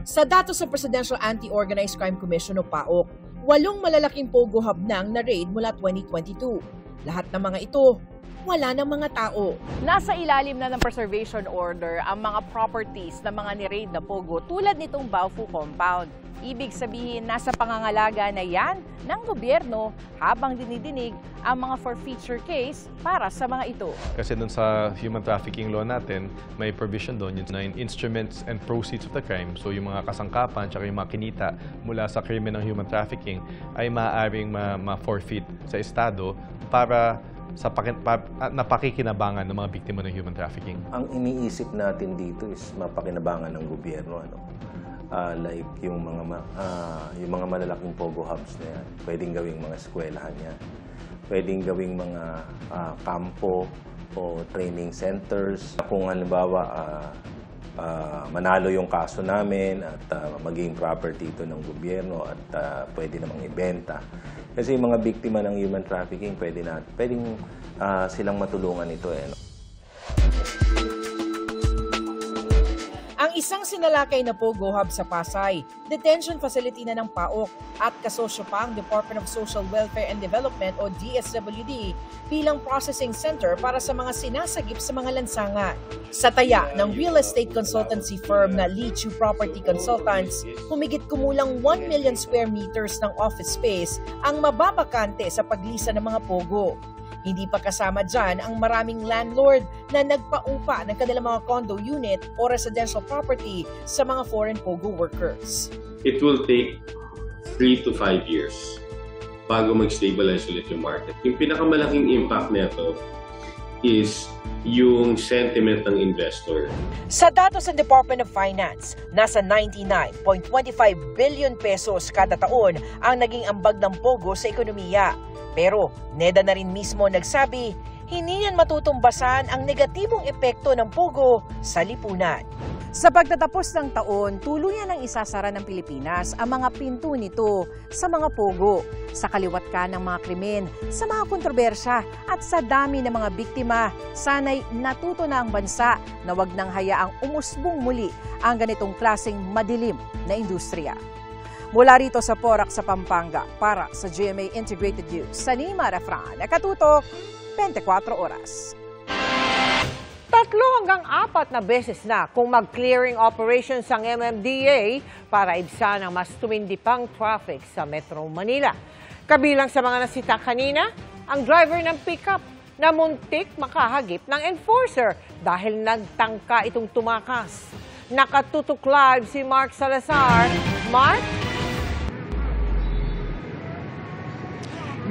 [SPEAKER 7] Sa datos sa Presidential Anti-Organized Crime Commission o PAOK, 8 malalaking POGO hub nang na-raid mula 2022. Lahat ng mga ito, wala ng mga tao.
[SPEAKER 11] Nasa ilalim na ng preservation order ang mga properties ng mga ni-raid na POGO tulad nitong Baofu compound. Ibig sabihin, nasa pangangalaga na yan ng gobyerno habang dinidinig ang mga forfeiture case para sa mga ito.
[SPEAKER 12] Kasi dun sa human trafficking law natin, may provision doon yung 9 instruments and proceeds of the crime. So yung mga kasangkapan at yung mga kinita mula sa krimen ng human trafficking ay maaaring ma-forfeit sa Estado para sa napakikinabangan ng mga biktima ng human trafficking.
[SPEAKER 26] Ang iniisip natin dito is mapakinabangan ng gobyerno. Like yung mga malalaking POGO hubs na yan, pwedeng gawing mga eskwelahan yan, pwedeng gawing mga kampo o training centers. Kung halimbawa manalo yung kaso namin at maging property ito ng gobyerno at pwede namang ibenta. Kasi yung mga biktima ng human trafficking, pwedeng silang matulungan ito.
[SPEAKER 7] Ang isang sinalakay na POGO hub sa Pasay, detention facility na ng PAOK at kasosyo pa ang Department of Social Welfare and Development o DSWD bilang processing center para sa mga sinasagip sa mga lansangan. Sa taya ng real estate consultancy firm na Lichu Property Consultants, humigit kumulang 1 million square meters ng office space ang mababakante sa paglisa ng mga POGO. Hindi pa kasama dyan ang maraming landlord na nagpaupa ng kanilang mga condo unit o residential property sa mga foreign POGO workers.
[SPEAKER 27] It will take 3 to 5 years
[SPEAKER 9] bago mag-stabilize ulit yung market. Yung pinakamalaking impact nito is yung sentiment ng investor.
[SPEAKER 7] Sa datos ng Department of Finance, nasa 99.25 billion pesos kada taon ang naging ambag ng pogo sa ekonomiya. Pero NEDA na rin mismo nagsabi, hindi yan matutumbasan ang negatibong epekto ng pogo sa lipunan. Sa pagtatapos ng taon, tuluyan ang isasara ng Pilipinas ang mga pinto nito sa mga pogo, sa kaliwat ka ng mga krimen, sa mga kontrobersya at sa dami ng mga biktima. Sana'y natuto na ang bansa na wag nang hayaang umusbong muli ang ganitong klaseng madilim na industriya. Mula rito sa Porac sa Pampanga, para sa GMA Integrated News, Salima Refran, nakatutok 24 oras.
[SPEAKER 1] 3 hanggang 4 na beses na kung mag-clearing operations ang MMDA para ibsan ang mas tumindi pang traffic sa Metro Manila. Kabilang sa mga nasita kanina, ang driver ng pickup na muntik makahagip ng enforcer dahil nagtangka itong tumakas. Nakatutok live si Mark Salazar. Mark?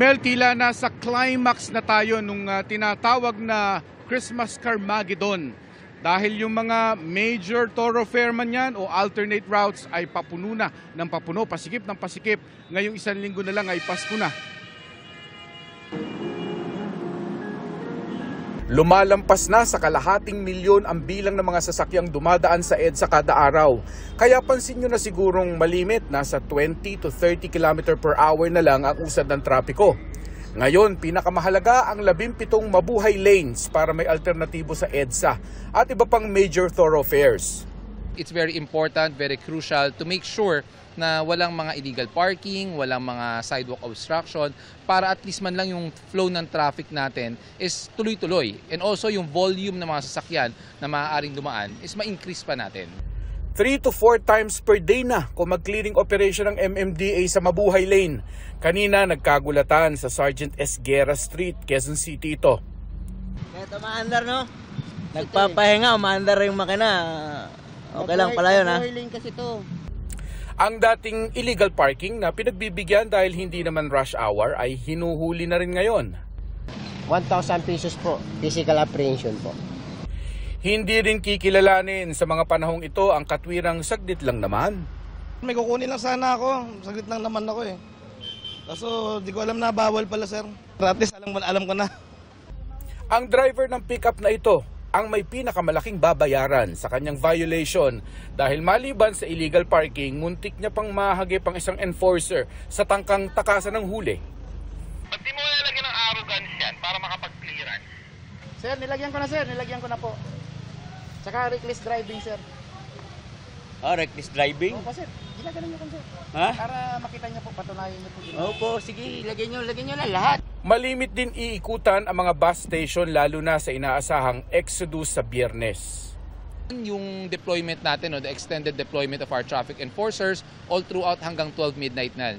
[SPEAKER 13] Mel, tila nasa climax na tayo nung tinatawag na Christmas Carmageddon. Dahil yung mga major thoroughfare man yan o alternate routes ay papuno na ng papuno, pasikip ng pasikip. Ngayong 1 linggo na lang ay Pasko na.
[SPEAKER 14] Lumalampas na sa 1/2 milyon ang bilang ng mga sasakyang dumadaan sa EDSA kada araw. Kaya pansin nyo na sigurong malimit, nasa 20 to 30 km per hour na lang ang usad ng trapiko. Ngayon, pinakamahalaga ang 17 mabuhay lanes para may alternatibo sa EDSA at iba pang major thoroughfares.
[SPEAKER 15] It's very important, very crucial to make sure na walang mga illegal parking, walang mga sidewalk obstruction para at least man lang yung flow ng traffic natin is tuloy-tuloy. And also yung volume ng mga sasakyan na maaaring dumaan is ma-increase pa natin.
[SPEAKER 14] 3 to 4 times per day na kung mag-clearing operation ng MMDA sa Mabuhay Lane. Kanina nagkagulatan sa Sergeant Esguerra Street, Quezon City ito.
[SPEAKER 16] Ito maandar, no? Nagpapahinga, umaandar yung makina. Okay lang pala yun, ha? Mabuhay Lane kasi to.
[SPEAKER 14] Ang dating illegal parking na pinagbibigyan dahil hindi naman rush hour ay hinuhuli na rin ngayon.
[SPEAKER 16] 1,000 pesos po, physical apprehension po.
[SPEAKER 14] Hindi rin kikilalanin sa mga panahong ito ang katwirang saglit lang naman.
[SPEAKER 18] May kukunin lang sana ako, saglit lang naman ako eh. Kaso di ko alam na bawal pala sir. At least alam ko na.
[SPEAKER 14] Ang driver ng pickup na ito ang may pinakamalaking babayaran sa kanyang violation dahil maliban sa illegal parking, muntik niya pang mahagip ang isang enforcer sa tangkang takasan ng huli.
[SPEAKER 27] Ba't di mo nilagyan ng arrogance yan para makapag-clearance?
[SPEAKER 16] Sir, nilagyan ko na po. Tsaka reckless driving, sir.
[SPEAKER 27] Ah, reckless driving?
[SPEAKER 16] Opo, sir. Ilagyan niyo sir.
[SPEAKER 27] Ha?
[SPEAKER 16] Para makita niyo po, patunayan niyo po.
[SPEAKER 27] Opo, sige, ilagyan niyo na lahat.
[SPEAKER 14] Malimit din iikutan ang mga bus station lalo na sa inaasahang exodus sa Biyernes.
[SPEAKER 15] Yung deployment natin, the extended deployment of our traffic enforcers all throughout hanggang 12 midnight na.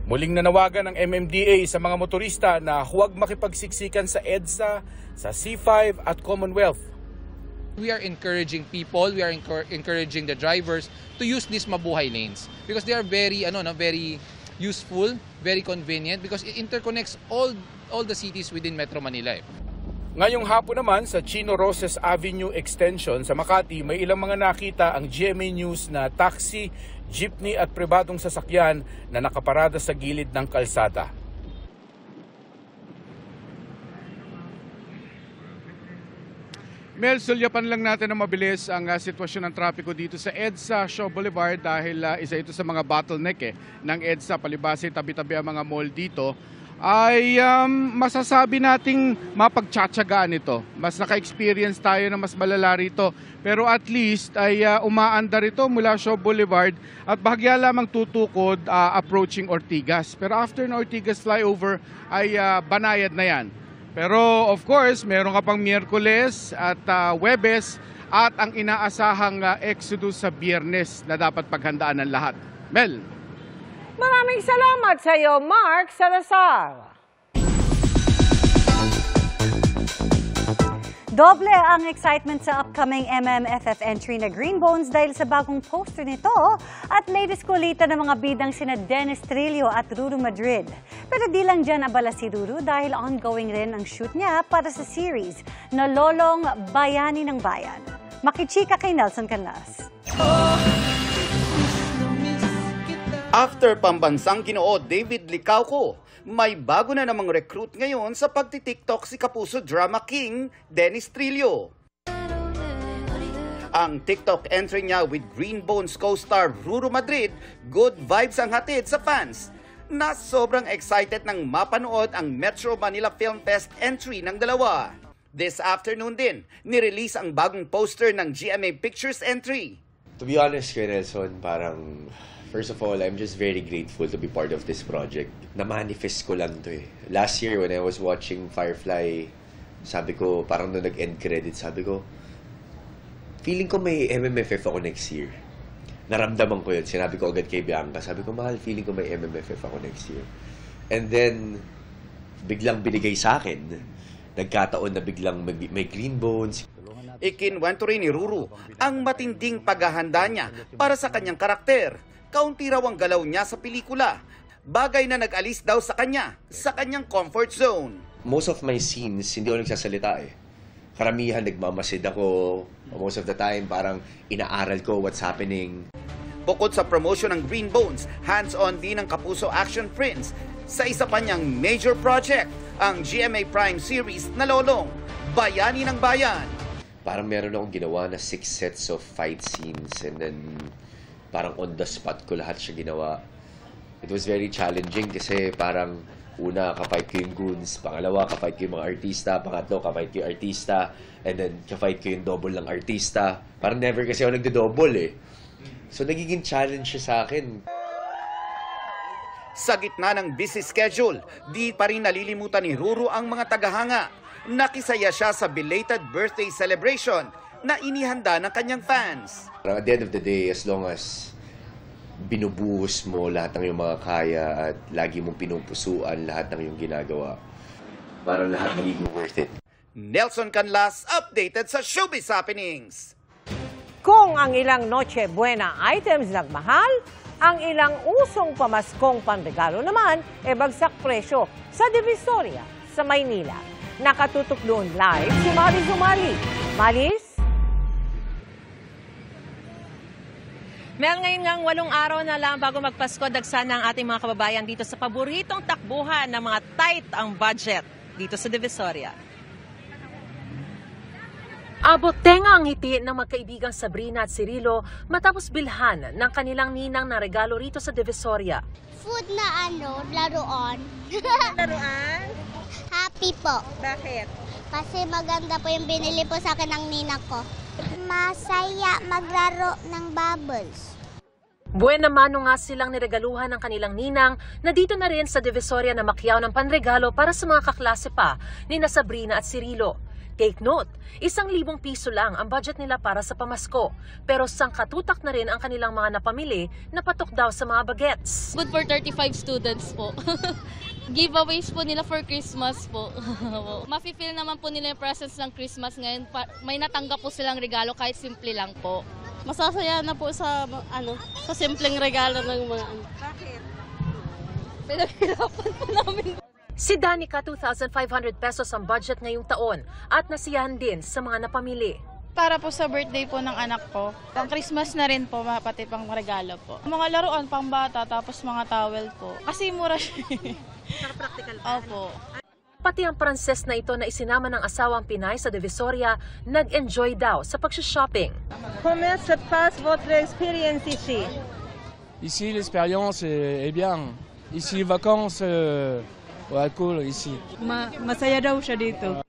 [SPEAKER 14] Muling nanawagan ng MMDA sa mga motorista na huwag makipagsiksikan sa EDSA, sa C5 at Commonwealth.
[SPEAKER 15] We are encouraging people, we are encouraging the drivers to use these mabuhay lanes because they are very very useful, very convenient because it interconnects all the cities within Metro Manila.
[SPEAKER 14] Ngayong hapon naman sa Chino Roses Avenue Extension sa Makati, may ilang mga nakita ang GMA News na taxi, jeepney at pribadong sasakyan na nakaparada sa gilid ng kalsada.
[SPEAKER 13] Mel, sulyapan lang natin na mabilis ang sitwasyon ng trapiko dito sa EDSA Shaw Boulevard dahil isa ito sa mga bottleneck ng EDSA. Palibase tabi-tabi ang mga mall dito ay masasabi nating mapagtsatsagaan ito. Mas naka-experience tayo na mas malala rito. Pero at least ay umaandar ito mula Shaw Boulevard at bahagya lamang tutukod approaching Ortigas. Pero after na Ortigas flyover ay banayad na yan. Pero of course, meron ka pang Miyerkules at Huwebes at ang inaasahang exodus sa Biyernes na dapat paghandaan ng lahat. Mel.
[SPEAKER 1] Maraming salamat sa iyo, Mark Salazar.
[SPEAKER 3] Doble ang excitement sa upcoming MMFF entry na Green Bones dahil sa bagong poster nito at latest kulita ng mga bidang sina Dennis Trillo at Ruru Madrid. Pero di lang dyan abala si Ruru dahil ongoing rin ang shoot niya para sa series na Lolong Bayani ng Bayan. Makichika kay Nelson Canlas.
[SPEAKER 19] After pambansang Ginoo David Licauco, may bago na namang recruit ngayon sa pagtitiktok si Kapuso Drama King, Dennis Trillo. Ang TikTok entry niya with Green Bones co-star Ruru Madrid, good vibes ang hatid sa fans na sobrang excited nang mapanood ang Metro Manila Film Fest entry ng dalawa. This afternoon din, nirelease ang bagong poster ng GMA Pictures entry.
[SPEAKER 20] To be honest, Kuya Nelson, parang first of all, I'm just very grateful to be part of this project. Na-manifest ko lang to eh. Last year when I was watching Firefly, sabi ko, parang nung nag-end credit, sabi ko, feeling ko may MMFF ako next year. Naramdaman ko yun. Sinabi ko agad kay Bianca, sabi ko, mahal, feeling ko may MMFF ako next year. And then, biglang binigay sa akin. Nagkataon na biglang may Green Bones.
[SPEAKER 19] Ikinwento rin ni Ruru ang matinding paghahanda niya para sa kanyang karakter. Kaunti raw ang galaw niya sa pelikula. Bagay na nag-alis daw sa kanyang comfort zone.
[SPEAKER 20] Most of my scenes, hindi ako nagsasalita eh. Karamihan nagmamasid ako. Most of the time, parang inaaral ko what's happening.
[SPEAKER 19] Bukod sa promotion ng Green Bones, hands-on din ang Kapuso Action Prince sa isa pa niyang major project, ang GMA Prime series na Lolong Bayani ng Bayan.
[SPEAKER 20] Parang meron akong ginawa na 6 sets of fight scenes and then parang on the spot ko lahat siya ginawa. It was very challenging kasi parang una, kafight ko yung goons. Pangalawa, kafight ko yung mga artista. Pangatlo, kafight ko yung artista. And then, kafight ko yung double ng artista. Parang never kasi ako nagdo-double eh. So, nagiging challenge siya sa akin.
[SPEAKER 19] Sa gitna ng busy schedule, di pa rin nalilimutan ni Ruru ang mga tagahanga. Nakisaya siya sa belated birthday celebration na inihanda ng kanyang fans.
[SPEAKER 20] At the end of the day, as long as binubuhos mo lahat ng iyong mga kaya at lagi mong pinupusuan lahat ng iyong ginagawa, parang lahat magiging worth it.
[SPEAKER 19] Nelson Canlas, updated sa Showbiz Happenings.
[SPEAKER 1] Kung ang ilang Noche Buena items nagmahal, ang ilang usong pamaskong panregalo naman e bagsak presyo sa Divisoria sa Maynila. Nakatutok doon live si Maris Umali. Maris?
[SPEAKER 21] Mel, ngayon ngang 8 araw na lang bago magpasko, dagsa ng ating mga kababayan dito sa paboritong takbuhan ng mga tight ang budget dito sa Divisoria. Abot tenga ang ngiti ng magkaibigang Sabrina at Cirilo matapos bilhan ng kanilang ninang na regalo rito sa Divisoria.
[SPEAKER 22] Food na laruan.
[SPEAKER 21] Laruan?
[SPEAKER 22] Happy po.
[SPEAKER 21] Bakit?
[SPEAKER 22] Kasi maganda po yung binili po sa akin ng ninang ko. Masaya maglaro ng bubbles.
[SPEAKER 21] Buena mano nga silang niregaluhan ng kanilang ninang na dito na rin sa Divisoria na makyaw ng panregalo para sa mga kaklase pa ni na Sabrina at Cirilo. Take note, 1,000 piso lang ang budget nila para sa pamasko. Pero sangkatutak na rin ang kanilang mga napamili na patok daw sa mga bagets.
[SPEAKER 23] Good for 35 students po. Giveaways po nila for Christmas po. Mafe-feel naman po nila yung presence ng Christmas ngayon. May natanggap po silang regalo kahit simple lang po. Masasaya na po sa sa simpleng regalo ng mga
[SPEAKER 21] Bakit?
[SPEAKER 23] Pinaghirapan po namin.
[SPEAKER 21] Si Danica, 2,500 pesos ang budget ngayong taon at nasiyahan din sa mga napamili.
[SPEAKER 25] Para po sa birthday po ng anak ko, pang Christmas na rin po, pati pang regalo po. Mga laruan, pang bata, tapos mga towel po. Kasi mura siya.
[SPEAKER 21] Practical pa.
[SPEAKER 25] Opo.
[SPEAKER 21] Pati ang Pranses na ito na isinama ng asawang Pinay sa Divisoria, nag-enjoy daw sa pag-shopping.
[SPEAKER 28] Comment se passe votre expérience ici?
[SPEAKER 29] Ici, l'expérience est bien. Ici, les vacances, ouais, cool ici.
[SPEAKER 28] Masaya daw siya dito.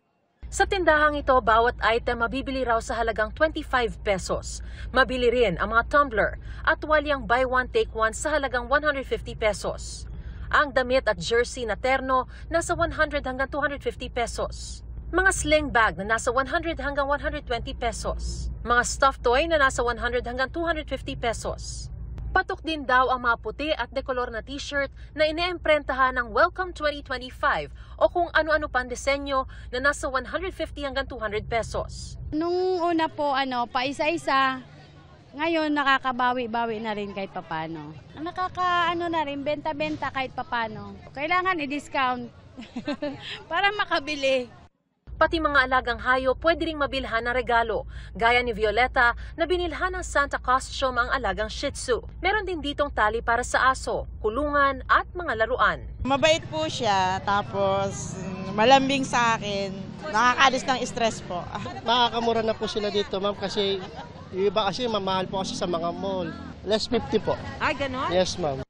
[SPEAKER 21] Sa tindahang ito, bawat item mabibili raw sa halagang 25 pesos. Mabili rin ang mga tumbler at walyang buy one take one sa halagang 150 pesos. Ang damit at jersey na terno nasa 100 hanggang 250 pesos. Mga sling bag na nasa 100 hanggang 120 pesos. Mga stuffed toy na nasa 100 hanggang 250 pesos. Patok din daw ang mga puti at dekolor na t-shirt na ine-emprentahan ng Welcome 2025 o kung ano-ano pang disenyo na nasa 150 hanggang 200 pesos.
[SPEAKER 2] Nung una po, pa-isa-isa. Ngayon, nakakabawi-bawi na rin kahit papano. Na rin, benta-benta kahit papano. Kailangan i-discount para makabili.
[SPEAKER 21] Pati mga alagang hayop pwede ring mabilhan ng regalo, gaya ni Violeta na binilhan ng Santa costume ang alagang Shih Tzu. Meron din ditong tali para sa aso, kulungan at mga laruan.
[SPEAKER 4] Mabait po siya, tapos malambing sa akin. Nakakaalis ng stress po.
[SPEAKER 5] Makakamura na po sila dito, ma'am, kasi yung iba kasi mamahal po kasi sa mga mall. Less 50 po.
[SPEAKER 1] Ay, ganon?
[SPEAKER 5] Yes, ma'am.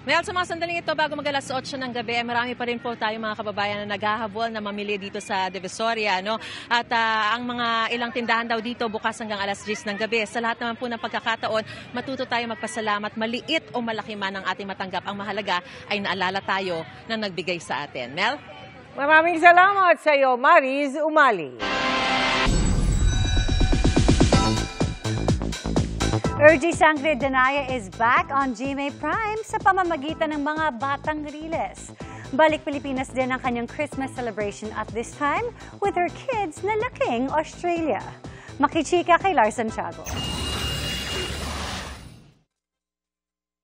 [SPEAKER 21] Mel, sa mga sandaling ito, bago mag-alas 8 ng gabi, marami pa rin po tayo mga kababayan na naghahabol na mamili dito sa Divisoria. No? At ang mga ilang tindahan daw dito bukas hanggang alas 10 ng gabi. Sa lahat naman po ng pagkakataon, matuto tayo magpasalamat. Maliit o malaki man ang ating matanggap. Ang mahalaga ay naalala tayo na nagbigay sa atin. Mel?
[SPEAKER 1] Maraming salamat sa iyo, Mariz Umali.
[SPEAKER 3] Urgy Sangre Danaya is back on GMA Prime sa pamamagitan ng mga batang riles. Balik Pilipinas din ang kanyang Christmas celebration at this time with her kids na laking Australia. Makichika kay Lars Santiago.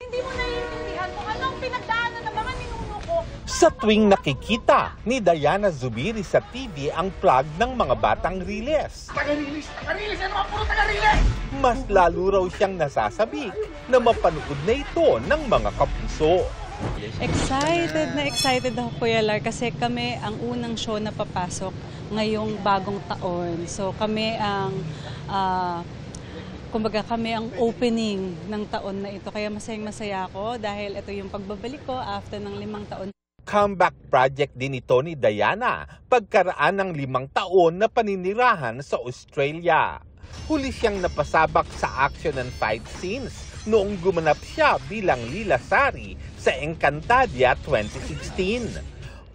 [SPEAKER 6] Hindi mo naiintindihan kung anong pinagdaanan ng mga ninuno ko.
[SPEAKER 8] Sa tuwing nakikita ni Diana Zubiri sa TV ang plug ng mga batang riles,
[SPEAKER 6] Taga-rilis! Taga-rilis! Ano ang puro taga-rilis?
[SPEAKER 8] mas lalo raw siyang nasasabik na mapanood na ito ng mga kapuso.
[SPEAKER 10] Excited ako, Kuya Lar, kasi kami ang unang show na papasok ngayong bagong taon. So kami ang, kami ang opening ng taon na ito. Kaya masayang-masaya ako dahil ito yung pagbabalik ko after ng 5 taon.
[SPEAKER 8] Comeback project din ito ni Diana pagkaraan ng 5 taon na paninirahan sa Australia. Huli siyang napasabak sa action and fight scenes noong gumanap siya bilang Lila Sari sa Encantadia 2016.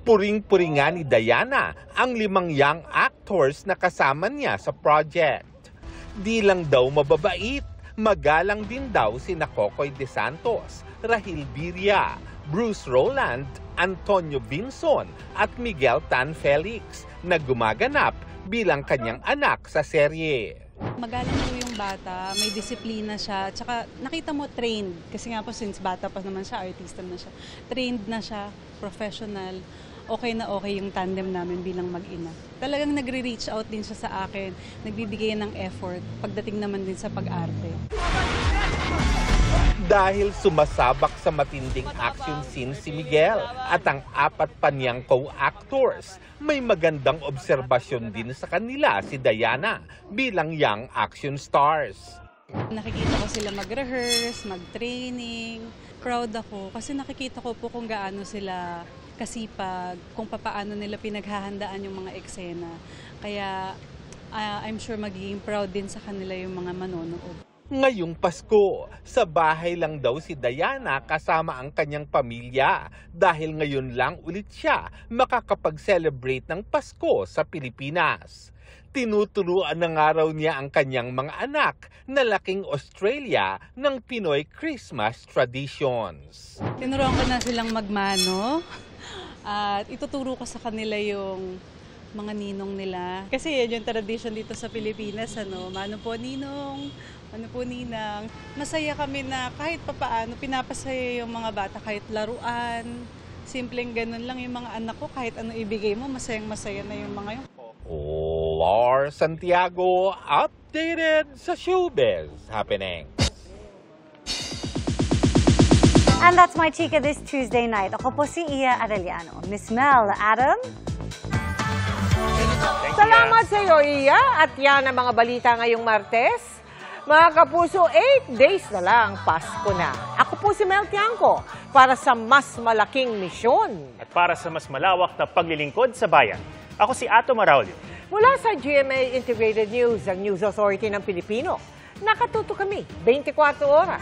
[SPEAKER 8] Puring-puri nga ni Diana ang 5 young actors na kasama niya sa project. Di lang daw mababait, magalang din daw sina Kokoy De Santos, Rahil Birria, Bruce Roland, Antonio Binson at Miguel Tan Felix na gumaganap bilang kanyang anak sa serye.
[SPEAKER 10] Magalang po yung bata, may disiplina siya, tsaka nakita mo trained. Kasi nga po since bata pa naman siya, artista na siya. Trained na siya, professional, okay na okay yung tandem namin bilang mag-ina. Talagang nagre-reach out din siya sa akin, nagbibigay ng effort, pagdating naman din sa pag-arte.
[SPEAKER 8] Dahil sumasabak sa matinding action scene si Miguel at ang 4 pa niyang co-actors, may magandang obserbasyon din sa kanila si Diana bilang young action stars.
[SPEAKER 10] Nakikita ko sila mag-rehearse, mag-training. Proud ako kasi nakikita ko po kung gaano sila kasipag, kung paano nila pinaghahandaan yung mga eksena. Kaya I'm sure magiging proud din sa kanila yung mga manonood.
[SPEAKER 8] Ngayong Pasko, sa bahay lang daw si Diana kasama ang kanyang pamilya dahil ngayon lang ulit siya makakapag-celebrate ng Pasko sa Pilipinas. Tinuturuan na nga raw niya ang kanyang mga anak na laking Australia ng Pinoy Christmas traditions.
[SPEAKER 10] Tinuruan ko na silang magmano at ituturo ko sa kanila yung mga ninong nila. Kasi yan yung tradition dito sa Pilipinas, mano po ninong, ano po ninang. Masaya kami na kahit papaano pinapasaya yung mga bata, kahit laruan. Simpleng ganun lang yung mga anak ko, kahit ano ibigay mo, masayang-masaya na yung mga yun.
[SPEAKER 8] Lars Santiago, updated sa showbiz happening.
[SPEAKER 3] And that's my chika this Tuesday night. Ako po si Iya Arellano. Miss Mel, Adam?
[SPEAKER 1] Salamat sa iyo, Iya. At yan ang mga balita ngayong Martes. Mga kapuso, 8 days na lang, Pasko na. Ako po si Mel Tiangco para sa mas malaking misyon.
[SPEAKER 11] At para sa mas malawak na paglilingkod sa bayan. Ako si Ato Maraulio.
[SPEAKER 1] Mula sa GMA Integrated News, ang News Authority ng Pilipino. Nakatuto kami 24 oras.